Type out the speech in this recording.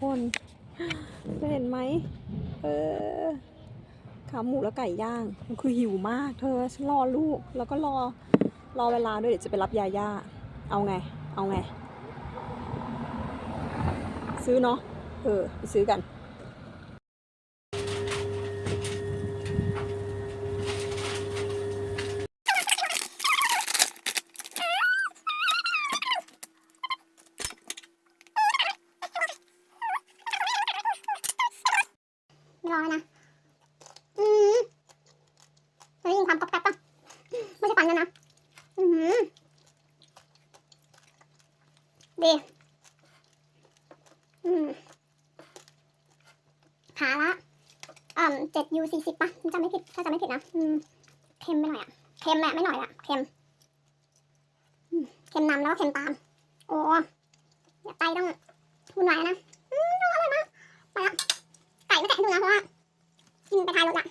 คนจะเห็นไหมเออขาหมูแล้วไก่ย่างมันคือหิวมากเธอฉันรอลูกแล้วก็รอเวลาด้วยเดี๋ยวจะไปรับยาย่าเอาไงซื้อเนาะไปซื้อกันไม่รอแล้วนะได้ยินความก๊อบแก๊บป่ะไม่ใช่ฟันกันนะดีขาละ7U40ป่ะจำไม่ผิดถ้าจำไม่ผิดนะเค็มไปหน่อยอ่ะเค็มแหละไม่หน่อยอ่ะเค็มนำแล้วก็เค็มตามโอ้อย่าไตต้องวุ่นวายนะอร่อยมากไปละไก่ไม่แตะให้ดูนะเพราะว่ากินไปท้ายรถละ